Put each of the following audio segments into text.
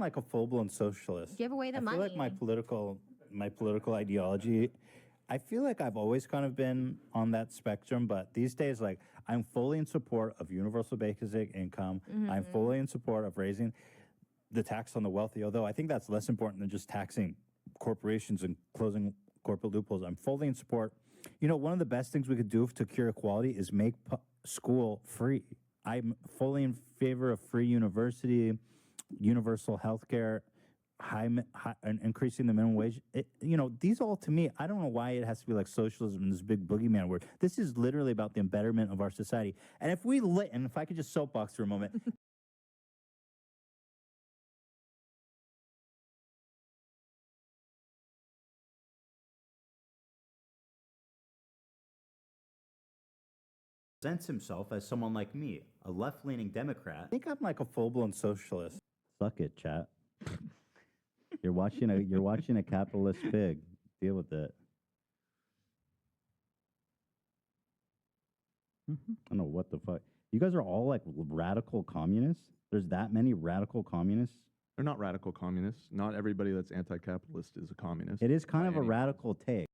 like a full-blown socialist. Give away the I money. feel like my political ideology, I feel like I've always kind of been on that spectrum, but these days, like, I'm fully in support of universal basic income. I'm fully in support of raising the tax on the wealthy, although I think that's less important than just taxing corporations and closing corporate loopholes. I'm fully in support. You know, one of the best things we could do to cure equality is make school free. I'm fully in favor of free university, universal health care, and increasing the minimum wage. You know, these all, to me, I don't know why it has to be like socialism and this big boogeyman word. This is literally about the betterment of our society. And if I could just soapbox for a moment. Presents himself as someone like me, a left-leaning Democrat. I think I'm like a full-blown socialist. Suck it, chat. You're watching a capitalist pig. Deal with it. I don't know what the fuck. You guys are all like radical communists? There's that many radical communists? They're not radical communists. Not everybody that's anti-capitalist is a communist. It is kind of a radical take.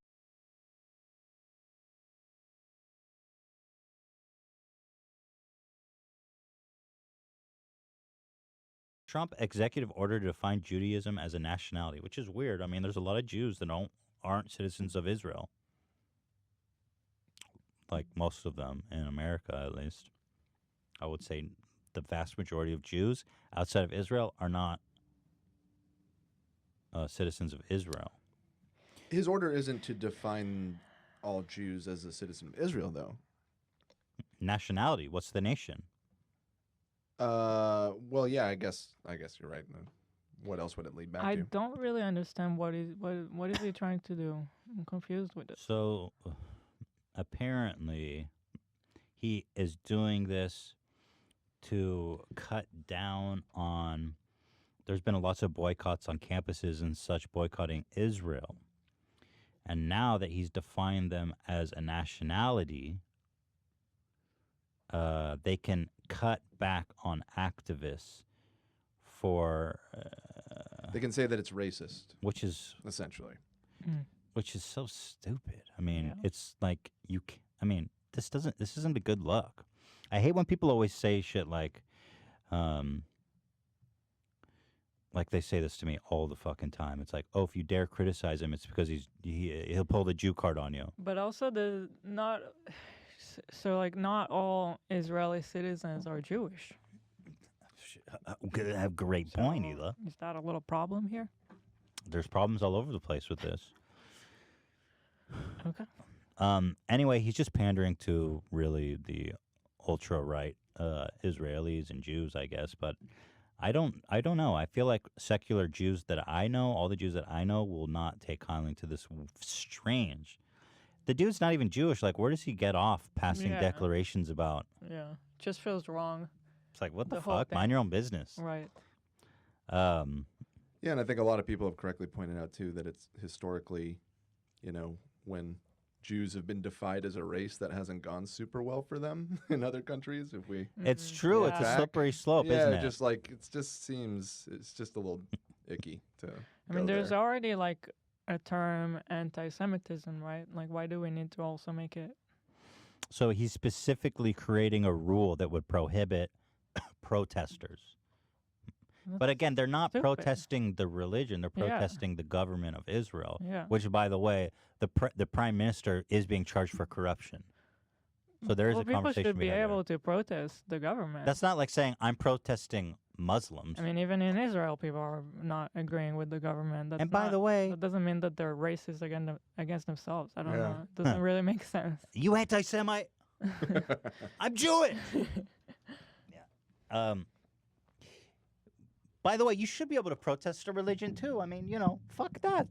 Trump executive order to define Judaism as a nationality, which is weird. I mean, there's a lot of Jews that aren't citizens of Israel. Like most of them in America, at least. I would say the vast majority of Jews outside of Israel are not citizens of Israel. His order isn't to define all Jews as a citizen of Israel, though. Nationality. What's the nation? Well, yeah, I guess you're right. What else would it lead back to? I don't really understand what is he trying to do. I'm confused with it. So apparently he is doing this to cut down on, there's been lots of boycotts on campuses and such boycotting Israel. And now that he's defined them as a nationality, they can cut back on activists for... they can say that it's racist. Which is... Essentially. Which is so stupid. I mean, it's like, this isn't a good look. I hate when people always say shit like they say this to me all the fucking time. It's like, oh, if you dare criticize him, it's because he'll pull the Jew card on you. But also not all Israeli citizens are Jewish. Great point, Hila. Is that a little problem here? There's problems all over the place with this. Okay. Anyway, he's just pandering to really the ultra-right Israelis and Jews, I guess. But I don't know. I feel like secular Jews that I know, all the Jews that I know, will not take kindly to this strange. The dude's not even Jewish. Like, where does he get off passing declarations about? Yeah, just feels wrong. It's like, what the fuck? Mind your own business. Right. Yeah, and I think a lot of people have correctly pointed out, too, that it's historically, when Jews have been defied as a race, that hasn't gone super well for them in other countries. If we, it's true. It's a slippery slope, isn't it? Just like it's just a little icky to. I mean, there's already like a term anti-Semitism, right? Like, why do we need to also make it? So he's specifically creating a rule that would prohibit protesters. But again, they're not protesting the religion; they're protesting the government of Israel. Yeah. Which, by the way, the prime minister is being charged for corruption. So there is a conversation. People should be able to protest the government. That's not like saying I'm protesting Muslims. I mean, even in Israel, people are not agreeing with the government. And by the way, that doesn't mean that they're racist against themselves. I don't know. It doesn't really make sense. You anti-Semite? I'm Jewish. By the way, you should be able to protest a religion too. I mean, fuck that.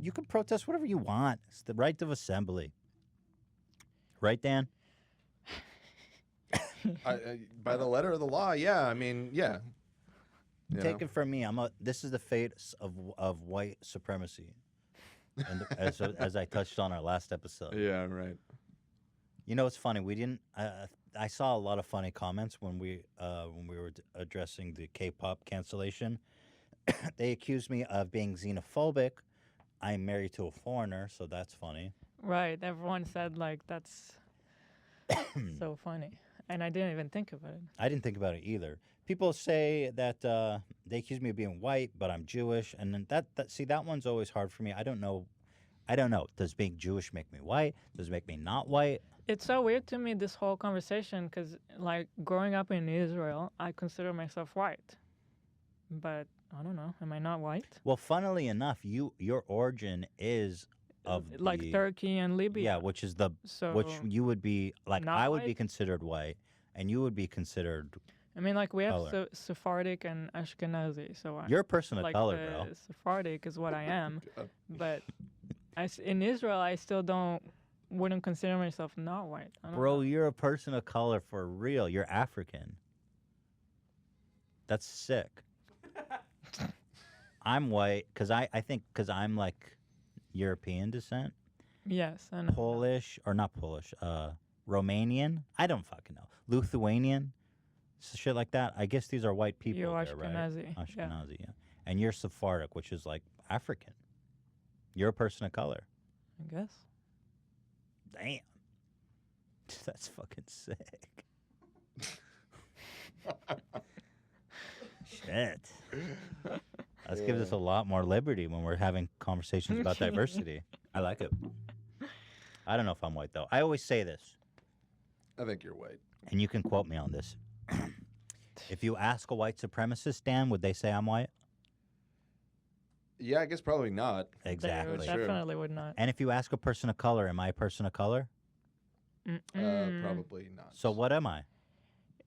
You can protest whatever you want. It's the right of assembly. Right, Dan? By the letter of the law, yeah. I mean, yeah. Take it from me. This is the fate of white supremacy, and as I touched on our last episode. Yeah, right. You know, it's funny. We didn't. I saw a lot of funny comments when we were addressing the K-pop cancellation. They accused me of being xenophobic. I'm married to a foreigner, so that's funny. Right. Everyone said like that's so funny, and I didn't even think about it. I didn't think about it either. People say that they accuse me of being white, but I'm Jewish, and then that one's always hard for me. I don't know. Does being Jewish make me white? Does it make me not white? It's so weird to me, this whole conversation, because like growing up in Israel, I consider myself white, but I don't know. Am I not white? Well, funnily enough, your origin is of Like the, Turkey and Libya. yeah, which you would be like Not I would be white? considered white, and you would be considered. I mean, like we have Color. Sephardic and Ashkenazi, so You're a person of like color, the bro. Sephardic is what I am, but in Israel, I still wouldn't consider myself not white. I don't Bro, know. you're a person of color for real. You're African. That's sick. I'm white because I think because I'm like European descent, Yes, and Polish or not Polish, Romanian. I don't fucking know. Lithuanian, shit like that. I guess these are white people. you're there, right? Ashkenazi. Yeah, Ashkenazi, yeah. And you're Sephardic, which is like African. You're a person of color. I guess. Damn. That's fucking sick. Shit. This gives us a lot more liberty when we're having conversations about diversity. I like it. I don't know if I'm white, though. I always say this, I think you're white. and you can quote me on this. If you ask a white supremacist, Dan, would they say I'm white? Yeah, I guess probably not. Exactly. They Sure. definitely would not. And if you ask a person of color, am I a person of color? Probably not. So what am I?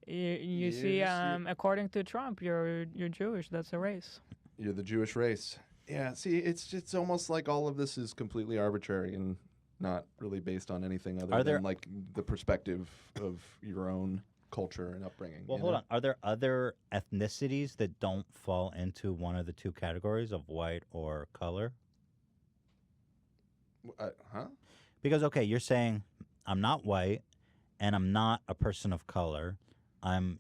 You see, according to Trump, you're Jewish. That's a race. You're the Jewish race. Yeah, see, it's almost like all of this is completely arbitrary and not really based on anything other Are there- than like the perspective of your own culture and upbringing. Well, you hold know? on. Are there other ethnicities that don't fall into one of the two categories of white or color? Huh? Because, okay, you're saying I'm not white and I'm not a person of color. I'm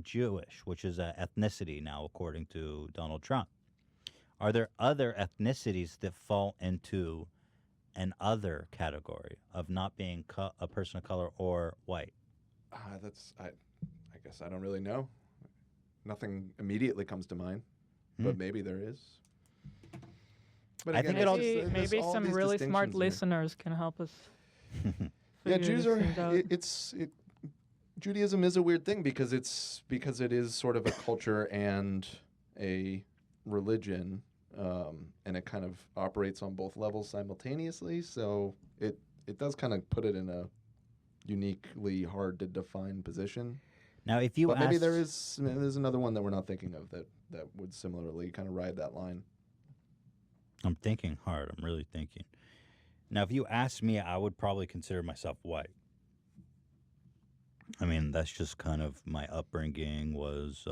Jewish, which is an ethnicity now, according to Donald Trump. Are there other ethnicities that fall into an other category of not being a person of color or white? I guess I don't really know. Nothing immediately comes to mind, but maybe there is. But I think it all- Maybe all some these really smart distinctions are- listeners can help us. Yeah, figure Jews these are. things out. Judaism is a weird thing because it is sort of a culture and a religion, and it kind of operates on both levels simultaneously. So it does kind of put it in a uniquely hard to define position. Now, if you But maybe ask- there's another one that we're not thinking of that would similarly kind of ride that line. I'm thinking hard. I'm really thinking. Now, if you ask me, I would probably consider myself white. I mean, that's just kind of my upbringing was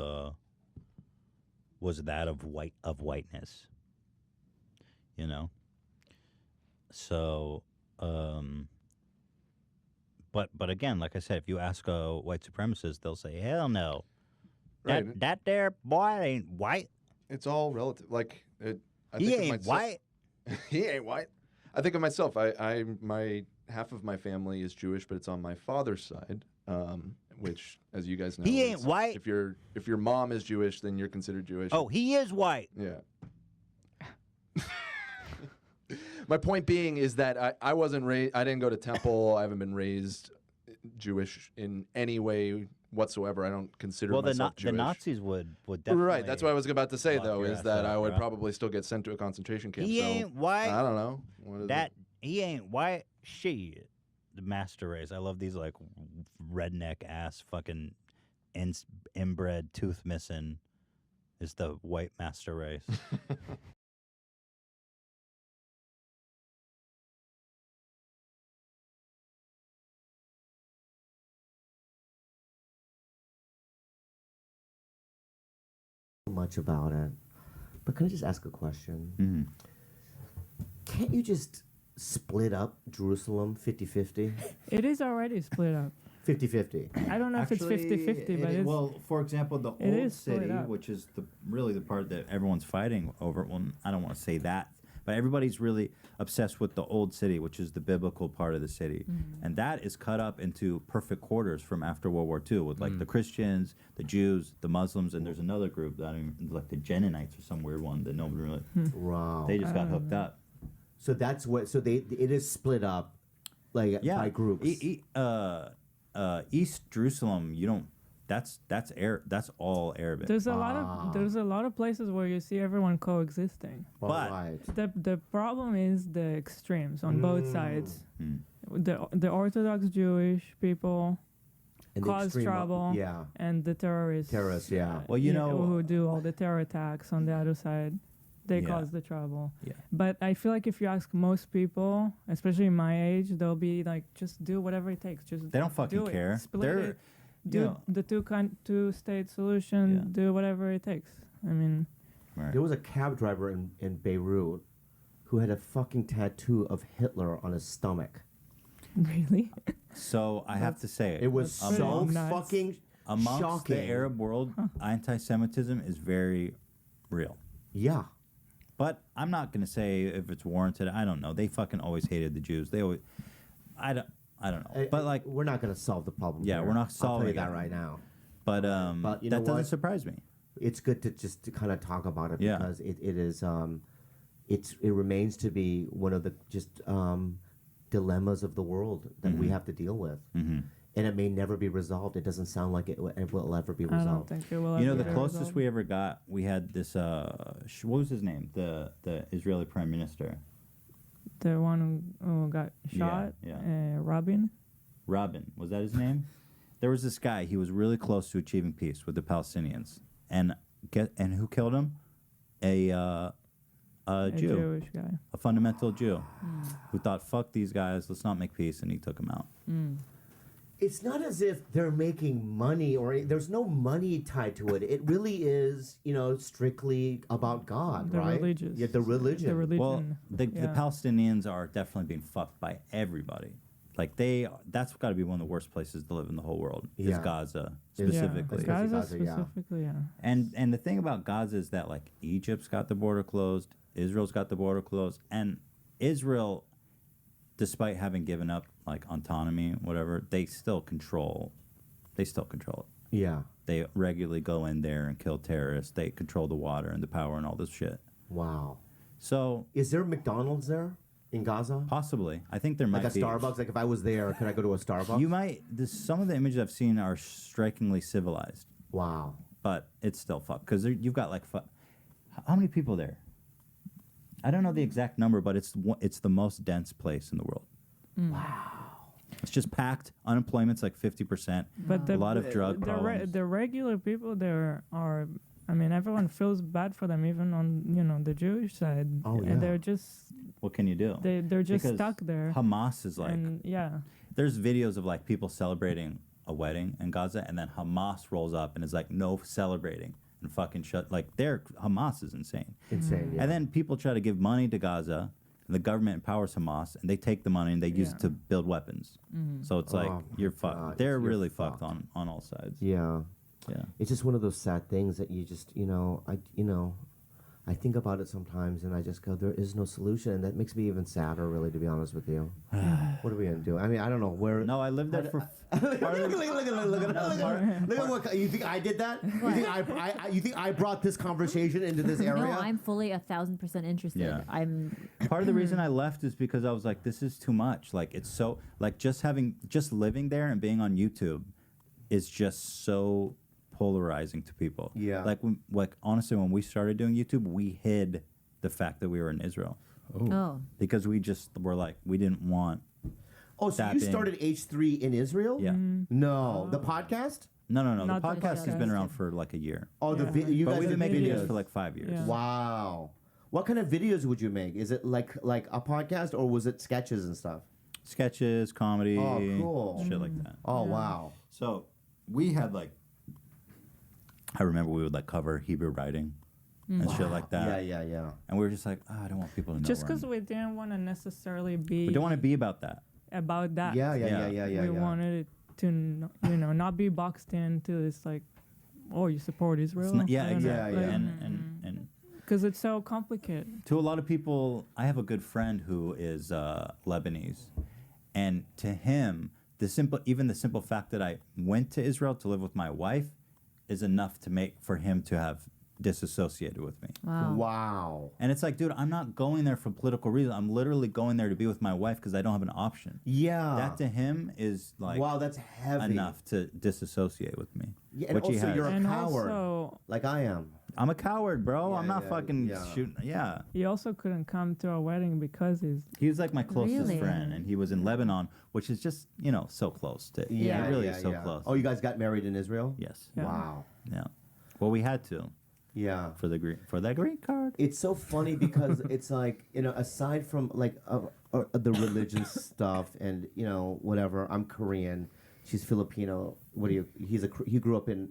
that of whiteness. You know. So, but again, like I said, if you ask a white supremacist, they'll say, "Hell no, Right. that there boy ain't white. It's all relative. Like I He think of ain't myself- white." He ain't white. I think of myself. My half of my family is Jewish, but it's on my father's side, which, as you guys know, He ain't is- white. If your mom is Jewish, then you're considered Jewish. Oh, he is white. Yeah. My point being is that I wasn't raised. I didn't go to temple. I haven't been raised Jewish in any way whatsoever. I don't consider Well, myself the Jewish. Nazis would definitely. Right. That's what I was about to say, lock though, your is ass that up, I would bro. probably still get sent to a concentration camp. He so ain't white. I don't know. What is That it? he ain't white. Shit. The master race. I love these like redneck ass fucking inbred tooth missing is the white master race. Much about it, but can I just ask a question? Mm-hmm. Can't you just split up Jerusalem 50-50? It is already split up. 50-50. I don't know if it's 50-50, but it's well, for example, the it old is split city, up. which is really the part that everyone's fighting over. Well, I don't want to say that, but everybody's really obsessed with the old city, which is the biblical part of the city, and that is cut up into perfect quarters from after World War II, with like the Christians, the Jews, the Muslims, and there's another group that like the Genonites or some weird one that nobody really. Wow. They just got hooked up. So that's what. So it is split up, like by groups. East Jerusalem, you don't. That's all Arabic. there's a lot of places where you see everyone coexisting. but- right. The problem is the extremes on both sides. The Orthodox Jewish people And the cause extreme up- trouble, Yeah. and the terrorists. Yeah. Well, you know- who do all the terror attacks on the other side, they Yeah. cause the trouble. Yeah. But I feel like if you ask most people, especially my age, they'll be like, just do whatever it takes. Just They don't fucking do it. care. Split They're, it. Do the two-state solution. Yeah. Do whatever it takes. I mean, right. There was a cab driver in Beirut who had a fucking tattoo of Hitler on his stomach. really? So I have to say, It was That's so pretty nuts. fucking amongst shocking. the Arab world, anti-Semitism is very real. Yeah. But I'm not going to say if it's warranted. I don't know. They fucking always hated the Jews. They always. I don't know. But like, we're not going to solve the problem. Yeah, here. we're not I'll tell solving you that it. right now. but But you know that doesn't what? surprise me. It's good to just to kind of talk about it Yeah. because it is it remains to be one of the just dilemmas of the world that we have to deal with, and it may never be resolved. It doesn't sound like it will ever be I don't resolved. think it will. You know, ever the be closest resolved. we ever got, we had this. What was his name? The Israeli Prime Minister, The one who got shot. yeah. Rabin. Rabin. Was that his name? There was this guy. He was really close to achieving peace with the Palestinians, and who killed him? A A Jew, Jewish guy. a fundamental Jew, who thought, "Fuck these guys. Let's not make peace," and he took him out. It's not as if they're making money or there's no money tied to it. It really is, strictly about God, The right? religious. Yeah, the religion. The religion. Well, the yeah. Palestinians are definitely being fucked by everybody. Like that's got to be one of the worst places to live in the whole world. Is Yeah. Gaza Yeah. specifically. Especially Gaza Gaza, yeah. specifically, yeah. And the thing about Gaza is that like Egypt's got the border closed, Israel's got the border closed, and Israel, despite having given up like autonomy, whatever, they still control it. Yeah. They regularly go in there and kill terrorists. They control the water and the power and all this shit. Wow. So Is there McDonald's there in Gaza? possibly, I think there Like might a be. Starbucks? Like if I was there, could I go to a Starbucks? You might. Some of the images I've seen are strikingly civilized, Wow. but it's still fucked because you've got like how many people there? I don't know the exact number, but it's the most dense place in the world. Wow. It's just packed. Unemployment's like 50%. But A lot of drug problems. the regular people there are. I mean, everyone feels bad for them, even on the Jewish side. Oh, yeah. And they're just What can you do? they're just Because stuck there. Hamas is like. And yeah, There's videos of like people celebrating a wedding in Gaza, and then Hamas rolls up and is like, "No celebrating," and fucking shut. Like, Hamas is insane. Insane. Yeah. And then people try to give money to Gaza, and the government empowers Hamas, and they take the money and they use it to build weapons. So it's like Oh, you're my fucked. God, They're you're really fucked. fucked on all sides. Yeah. Yeah. It's just one of those sad things that you just, I think about it sometimes and I just go, there is no solution. And that makes me even sadder, really, to be honest with you. What are we going to do? I mean, I don't know where. No, I lived there for. Look at what you think I did that? You think I brought this conversation into this area? No, I'm fully 1,000% interested. Yeah. I'm. Part of the reason I left is because I was like, this is too much. Like, it's so like just living there and being on YouTube is just so polarizing to people. Yeah. Like honestly, when we started doing YouTube, we hid the fact that we were in Israel Oh. because we just were like, we didn't want. Oh, so you started H3 in Israel? Yeah. No. The podcast? No. Not The the podcast has podcast. been around for like a year, Oh, Yeah. you but guys we've been did making videos for like 5 years. Yeah. Wow. What kind of videos would you make? Is it like a podcast or was it sketches and stuff? Sketches, comedy, Oh, cool. shit like that. Oh, wow. So we had like, I remember we would like cover Hebrew writing and shit like that. Yeah. And we were just like, I don't want people to know. just where because I'm-" we didn't want to necessarily be we don't want to be about that. about that. Yeah. We wanted it not be boxed into this like, oh, you support Israel. Yeah, I don't know. exactly. Yeah, yeah. And Because it's so complicated. to a lot of people, I have a good friend who is Lebanese, and to him, even the simple fact that I went to Israel to live with my wife is enough for him to have disassociated with me. Wow. Wow. And it's like, dude, I'm not going there for political reasons. I'm literally going there to be with my wife because I don't have an option. Yeah. That to him is like wow, that's heavy. enough to disassociate with me. Yeah, and which he also has. you're a And coward, also, like I am. I'm a coward, bro. Yeah, I'm not yeah, fucking yeah. shooting. Yeah. he also couldn't come to our wedding because he's He was like my closest Really? friend, and he was in Lebanon, which is just, so close to. Yeah. It really yeah, is so yeah. close. Oh, you guys got married in Israel? Yes. Yeah. Wow. Yeah. Well, we had to Yeah. for that green card. It's so funny because it's like, aside from like the religion stuff and, whatever, I'm Korean, she's Filipino. He grew up in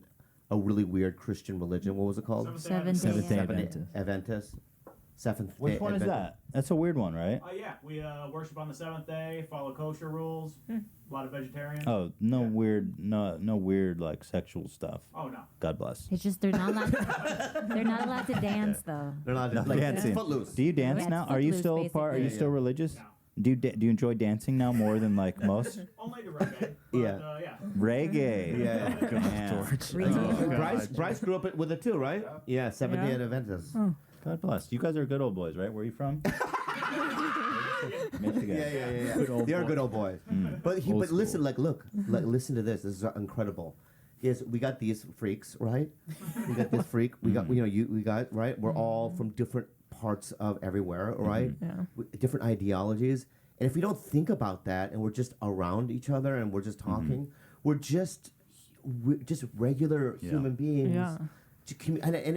a really weird Christian religion. What was it called? Seventh Seventh day. day Adventist. Adventist. Seventh Which day one is Adventist. that? That's a weird one, right? Yeah, we worship on the seventh day, follow kosher rules, a lot of vegetarian. Oh, no Yeah. weird, no weird like sexual stuff. Oh, no. God bless. It's just they're not allowed to dance though. They're not No, like dancing. Footloose. Do you dance Yeah, now? it's Are you Footloose, still part? Are you basically. still Yeah. religious? No. Do you enjoy dancing now more than like most? Only the reggae. But, Yeah. yeah. Reggae. Yeah. Man. Bryce grew up with it too, right? Yeah, Seventh Day Yeah. Adventist. God bless. You guys are good old boys, right? Where are you from? Michigan. Yeah. Good old They are boy. good old boys. Mm. But Old listen, school. look, listen to this. This is incredible. Is we got these freaks, right? We got this freak. We got we got right. We're all from different parts of everywhere, right? yeah. Different ideologies. And if we don't think about that, and we're just around each other, and we're just talking, we're just regular Yeah. human beings. Yeah.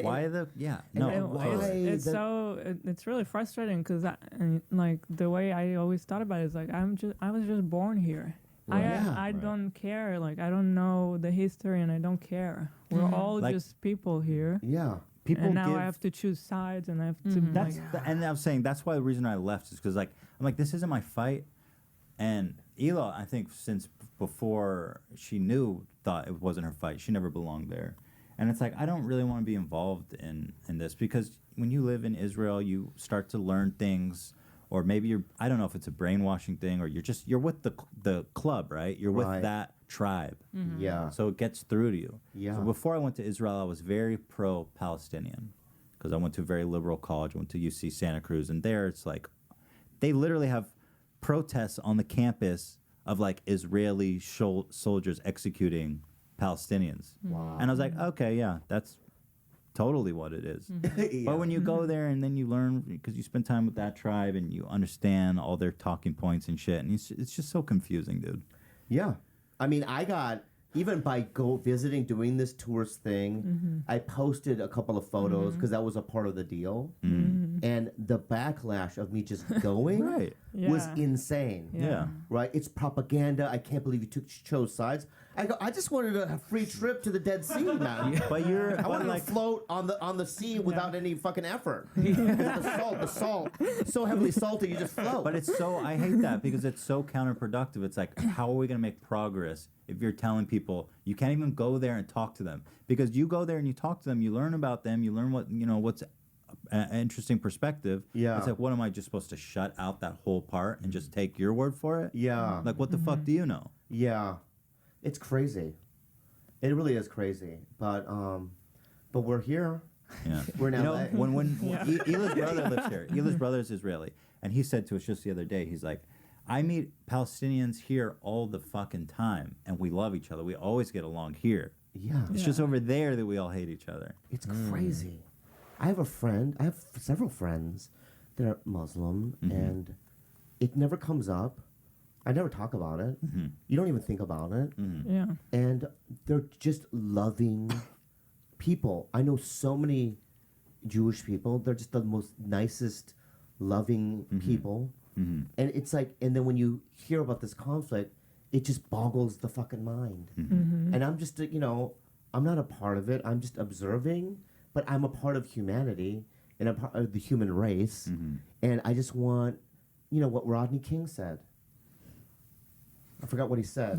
Why the? Yeah. No. and It- why totally. it's it's really frustrating because like the way I always thought about it is like I was just born here. Right. I Right. don't care. Like I don't know the history and I don't care. We're all Like- just people here. Yeah. People And now give. I have to choose sides and I have to That's like and I'm saying that's why the reason I left is because I'm like this isn't my fight, and Ela I think since before she knew thought it wasn't her fight. She never belonged there, and it's like I don't really want to be involved in this because when you live in Israel, you start to learn things, or maybe I don't know if it's a brainwashing thing or you're with the club, right? You're with Right. that tribe, Yeah. so it gets through to you. Yeah. So before I went to Israel, I was very pro-Palestinian because I went to a very liberal college. I went to UC Santa Cruz, and there it's like they literally have protests on the campus of like Israeli soldiers executing Palestinians. Wow. And I was like, okay, yeah, that's totally what it is. Yeah. But when you go there and then you learn because you spend time with that tribe and you understand all their talking points and shit, and it's just so confusing, dude. Yeah. I mean, I got, even by visiting, doing this tourist thing, I posted a couple of photos because that was a part of the deal. And the backlash of me just going Right. was Yeah. insane. Yeah. Right? It's propaganda. I can't believe you chose sides. I just wanted a free trip to the Dead Sea, man. But you're I but wanted like to float on the sea without any fucking effort. the salt, so heavily salty, you just float. But it's so I hate that because it's so counterproductive. It's like how are we going to make progress if you're telling people you can't even go there and talk to them? Because you go there and you talk to them, you learn about them, you learn what's an interesting perspective. Yeah. It's like what am I just supposed to shut out that whole part and just take your word for it? Yeah. Like what the fuck do you know? Yeah, it's crazy. It really is crazy. But we're here. Yeah. We're in You know, LA. when Ela's brother lives here. Ela's brother is Israeli, and he said to us just the other day, he's like, I meet Palestinians here all the fucking time, and we love each other. We always get along here. Yeah, It's just over there that we all hate each other. it's crazy. I have several friends that are Muslim, and it never comes up. I never talk about it. You don't even think about it. Yeah. And they're just loving people. I know so many Jewish people. They're just the most nicest, loving people. And it's like, and then when you hear about this conflict, it just boggles the fucking mind. And I'm just, I'm not a part of it. I'm just observing, but I'm a part of humanity and a part of the human race. And I just want, what Rodney King said. I forgot what he said.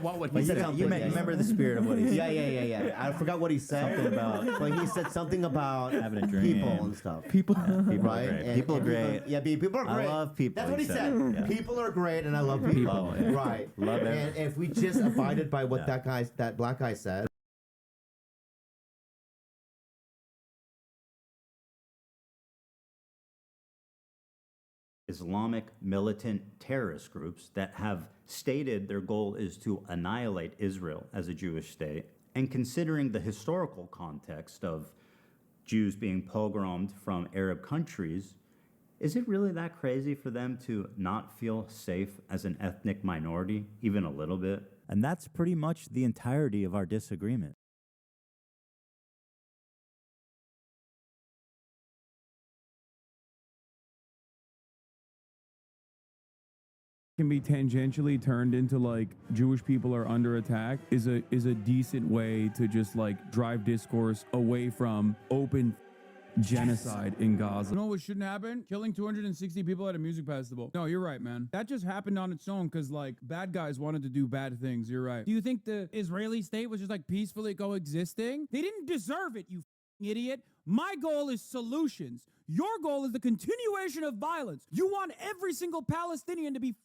What would He he said say? something. You remember the spirit of what he said. Yeah. I forgot what he said. Something about but he said something about having a dream. people and stuff. People. People Right? are great. And- People are and great. Yeah, people are great. I love people. That's what he said. Yeah. People are great, and I love people. People, yeah. Right. Love it. And if we just abided by what Yeah. that black guy said. Islamic militant terrorist groups that have stated their goal is to annihilate Israel as a Jewish state, and considering the historical context of Jews being pogromed from Arab countries, is it really that crazy for them to not feel safe as an ethnic minority, even a little bit? And that's pretty much the entirety of our disagreement. Can be tangentially turned into like Jewish people are under attack is a decent way to just like drive discourse away from open genocide in Gaza. You know what shouldn't happen? Killing 260 people at a music festival. No, you're right, man. That just happened on its own because like bad guys wanted to do bad things. You're right. Do you think the Israeli state was just like peacefully coexisting? They didn't deserve it, you idiot. My goal is solutions. Your goal is the continuation of violence. You want every single Palestinian to be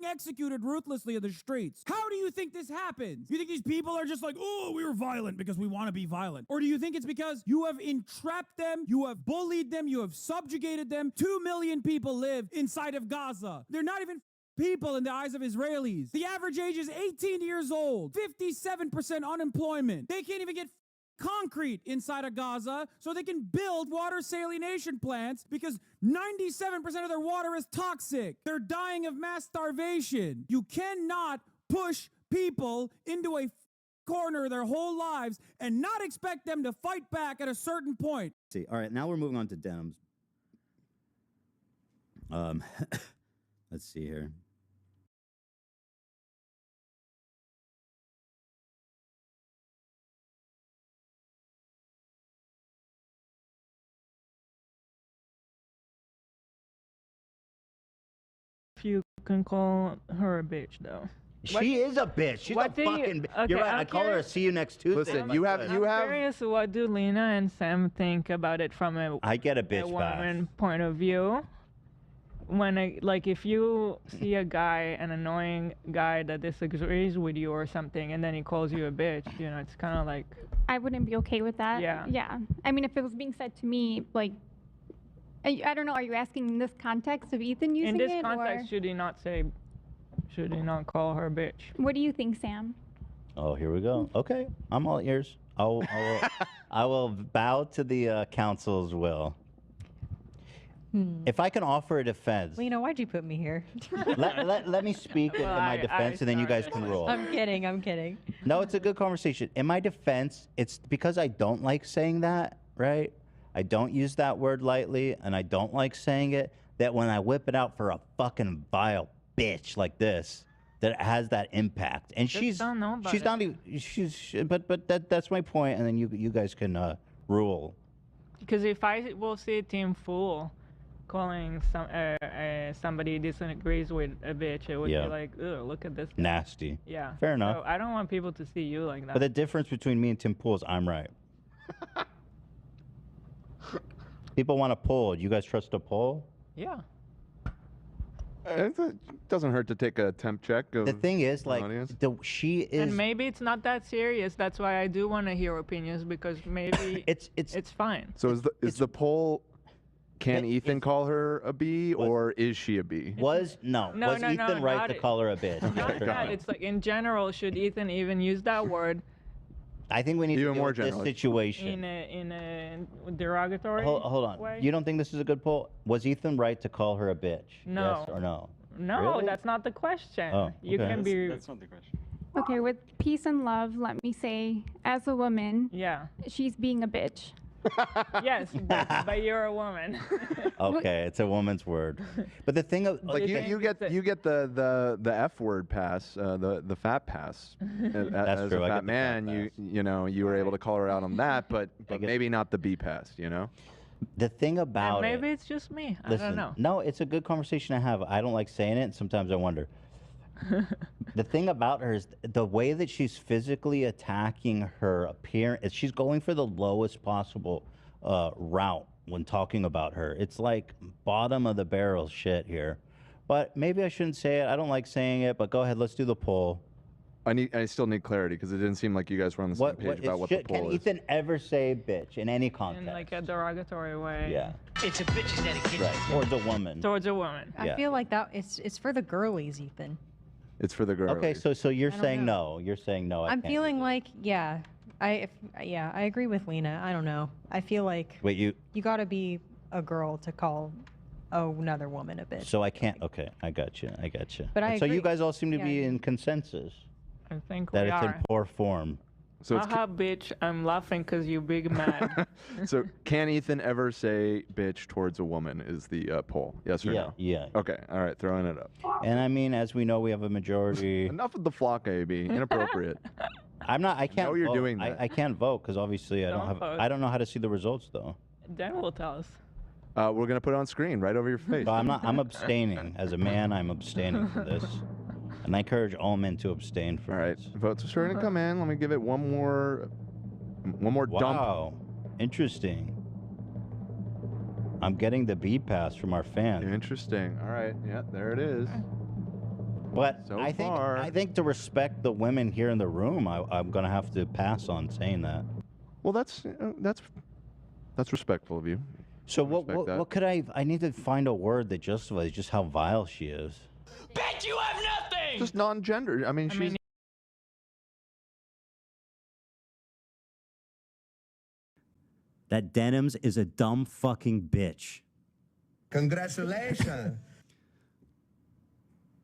executed ruthlessly in the streets. How do you think this happens? You think these people are just like, oh, we were violent because we want to be violent? Or do you think it's because you have entrapped them, you have bullied them, you have subjugated them? 2 million people live inside of Gaza. They're not even people in the eyes of Israelis. The average age is 18 years old, 57% unemployment. They can't even get concrete inside of Gaza so they can build water salination plants because 97% of their water is toxic. They're dying of mass starvation. You cannot push people into a corner their whole lives and not expect them to fight back at a certain point. See, all right, now we're moving on to denims. Let's see here. If you can call her a bitch, though. She is a bitch. She's a what do you- fucking. okay, You're right. I'm I call her a curious- see you next Tuesday. Listen, Like, you have I'm curious, what do Lena and Sam think about it from a I get a bitch woman point of view? When if you see a guy, an annoying guy that disagrees with you or something, and then he calls you a bitch, it's kind of like. I wouldn't be okay with that. Yeah. Yeah. I mean, if it was being said to me, like, I don't know. Are you asking in this context of Ethan using In it? this context, or should he not call her a bitch? what do you think, Sam? Oh, here we go. Okay, I'm all ears. I will bow to the council's will. If I can offer a defense, Lena, why'd you put me here? let me speak in my defense, and then you guys can rule. I'm kidding. No, it's a good conversation. In my defense, it's because I don't like saying that, right? I don't use that word lightly, and I don't like saying it, that when I whip it out for a fucking vile bitch like this, that it has that impact. And Just don't know about she's it. not even, but that's my point, and then you guys can rule. Because if I will see a team fool calling somebody disagrees with a bitch, it would Yeah. be like, ugh, look at this guy. Nasty. Yeah. Fair enough. So I don't want people to see you like that. But the difference between me and Tim Pool is I'm right. People want a poll. You guys trust a poll? Yeah. It doesn't hurt to take a temp check of The thing is, the like, audience. she is. And maybe it's not that serious. That's why I do want to hear opinions, because maybe it's fine. So is the poll? Can Ethan call her a B, or is she a B? Was No, Ethan right not to it. call her a bitch? Not that. It's like in general, should Ethan even use that word I think we need to Even deal more with this generally. situation. in a derogatory Hold on. way? You don't think this is a good poll? Was Ethan right to call her a bitch? No. Yes or no? No, Really? that's not the question. Oh, You okay. can be. That's not the question. Okay, with peace and love, let me say, as a woman, Yeah. she's being a bitch. Yes, but you're a woman. Okay, it's a woman's word. But the thing of Like you get the F word pass, the fat pass. As true, a I fat get the man, fat you were able to call her out on that, but get- maybe not the B pass. You know. the thing And about maybe it. it's just me. I Listen, don't know. no, it's a good conversation to have. I don't like saying it, and sometimes I wonder. The thing about her is the way that she's physically attacking her appearance. She's going for the lowest possible route when talking about her. It's like bottom of the barrel shit here. But maybe I shouldn't say it. I don't like saying it, but go ahead. Let's do the poll. I still need clarity because it didn't seem like you guys were on the same page about what the poll Can is. Ethan ever say bitch in any In context? like a derogatory way. Yeah. It's a bitch's dedication. Right. Towards a woman. Towards a woman. Yeah. I feel like that it's for the girlies, Ethan. It's for the girl. Okay, so you're I don't saying know. no. You're saying no. I I'm can't feeling do like I agree with Lena. I don't know. I feel like it. Wait, you. you got to be a girl to call another woman a bitch. So I can't. Okay, I got you. But I So you agree. guys all seem to Yeah, be I in consensus I think that we it's are. in poor form. So it's Haha, bitch, I'm laughing because you big mad. so can Ethan ever say bitch towards a woman is the poll. Yes or no? Yeah. Okay. All right. Throwing it up. And I mean, as we know, we have a majority. Enough of the flock, AB. Inappropriate. I'm not. I can't. know you're vote. doing that. I can't vote because obviously I don't Don't have. vote. I don't know how to see the results though. Dan will tell us. We're gonna put it on screen right over your face. So I'm not. I'm abstaining. As a man, I'm abstaining from this, and I encourage all men to abstain from All right. this. Votes are starting to come in. Let me give it one more dump. Wow, interesting. I'm getting the B pass from our fans. Interesting. All right. Yeah, there it is. But So I far- think to respect the women here in the room, I'm gonna have to pass on saying that. Well, that's respectful of you. So respect that. what could I need to find a word that justifies just how vile she is. Bet you have nothing! Just non-gender. I mean, I she's mean, That Denims is a dumb fucking bitch. Congratulations.